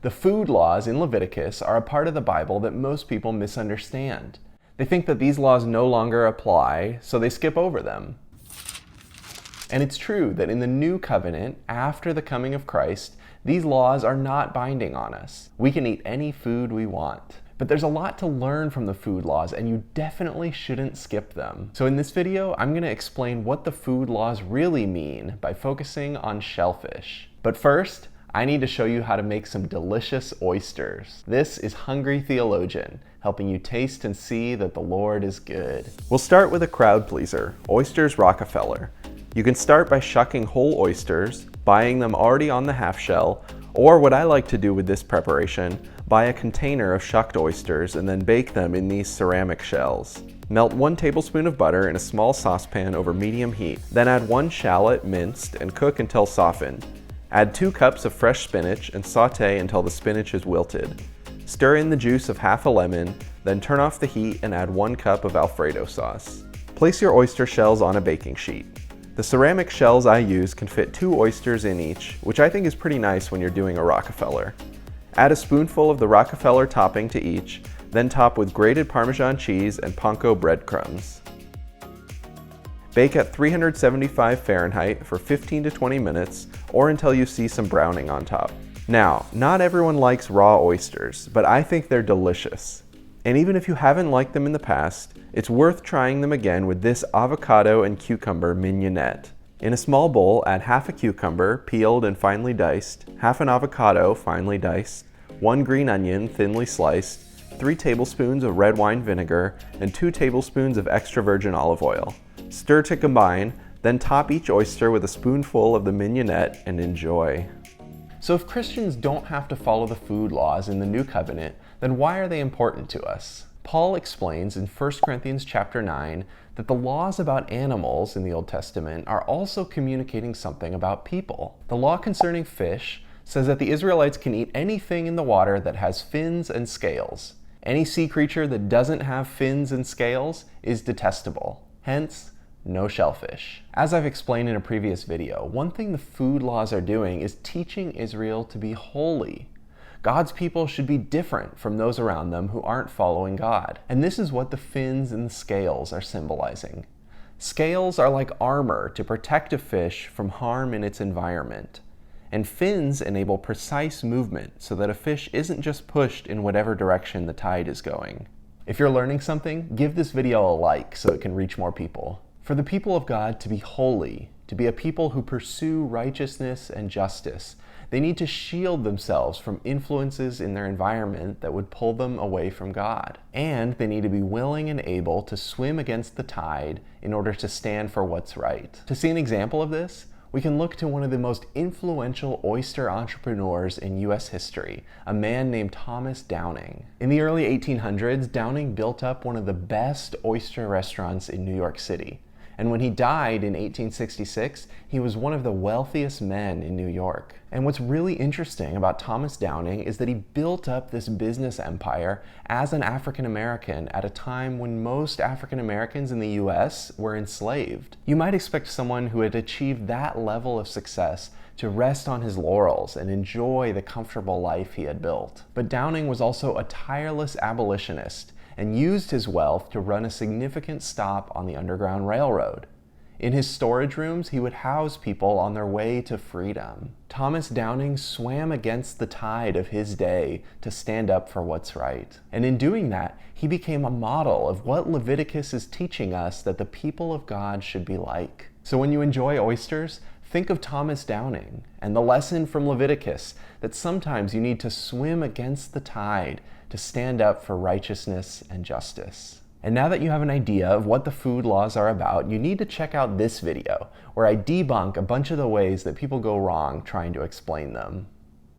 The food laws in Leviticus are a part of the Bible that most people misunderstand. They think that these laws no longer apply, so they skip over them. And it's true that in the new covenant, after the coming of Christ, these laws are not binding on us. We can eat any food we want. But there's a lot to learn from the food laws, and you definitely shouldn't skip them. So in this video, I'm going to explain what the food laws really mean by focusing on shellfish. But first, I need to show you how to make some delicious oysters. This is Hungry Theologian, helping you taste and see that the Lord is good. We'll start with a crowd pleaser, Oysters Rockefeller. You can start by shucking whole oysters, buying them already on the half shell, or what I like to do with this preparation, buy a container of shucked oysters and then bake them in these ceramic shells. Melt 1 tablespoon of butter in a small saucepan over medium heat. Then add 1 shallot minced and cook until softened. Add 2 cups of fresh spinach and saute until the spinach is wilted. Stir in the juice of half a lemon, then turn off the heat and add 1 cup of Alfredo sauce. Place your oyster shells on a baking sheet. The ceramic shells I use can fit 2 oysters in each, which I think is pretty nice when you're doing a Rockefeller. Add a spoonful of the Rockefeller topping to each, then top with grated Parmesan cheese and panko breadcrumbs. Bake at 375 Fahrenheit for 15 to 20 minutes or until you see some browning on top. Now, not everyone likes raw oysters, but I think they're delicious. And even if you haven't liked them in the past, it's worth trying them again with this avocado and cucumber mignonette. In a small bowl, add half a cucumber, peeled and finely diced, half an avocado, finely diced, 1 green onion, thinly sliced, 3 tablespoons of red wine vinegar, and 2 tablespoons of extra virgin olive oil. Stir to combine, then top each oyster with a spoonful of the mignonette and enjoy. So if Christians don't have to follow the food laws in the New Covenant, then why are they important to us? Paul explains in 1 Corinthians chapter 9 that the laws about animals in the Old Testament are also communicating something about people. The law concerning fish says that the Israelites can eat anything in the water that has fins and scales. Any sea creature that doesn't have fins and scales is detestable. Hence, no shellfish. As I've explained in a previous video, one thing the food laws are doing is teaching Israel to be holy. God's people should be different from those around them who aren't following God. And this is what the fins and the scales are symbolizing. Scales are like armor to protect a fish from harm in its environment. And fins enable precise movement so that a fish isn't just pushed in whatever direction the tide is going. If you're learning something, give this video a like so it can reach more people. For the people of God to be holy, to be a people who pursue righteousness and justice, they need to shield themselves from influences in their environment that would pull them away from God. And they need to be willing and able to swim against the tide in order to stand for what's right. To see an example of this, we can look to one of the most influential oyster entrepreneurs in US history, a man named Thomas Downing. In the early 1800s, Downing built up one of the best oyster restaurants in New York City. And when he died in 1866, he was one of the wealthiest men in New York. And what's really interesting about Thomas Downing is that he built up this business empire as an African American at a time when most African Americans in the US were enslaved. You might expect someone who had achieved that level of success to rest on his laurels and enjoy the comfortable life he had built. But Downing was also a tireless abolitionist and used his wealth to run a significant stop on the Underground Railroad. In his storage rooms, he would house people on their way to freedom. Thomas Downing swam against the tide of his day to stand up for what's right. And in doing that, he became a model of what Leviticus is teaching us that the people of God should be like. So when you enjoy oysters, think of Thomas Downing and the lesson from Leviticus that sometimes you need to swim against the tide to stand up for righteousness and justice. And now that you have an idea of what the food laws are about, you need to check out this video, where I debunk a bunch of the ways that people go wrong trying to explain them.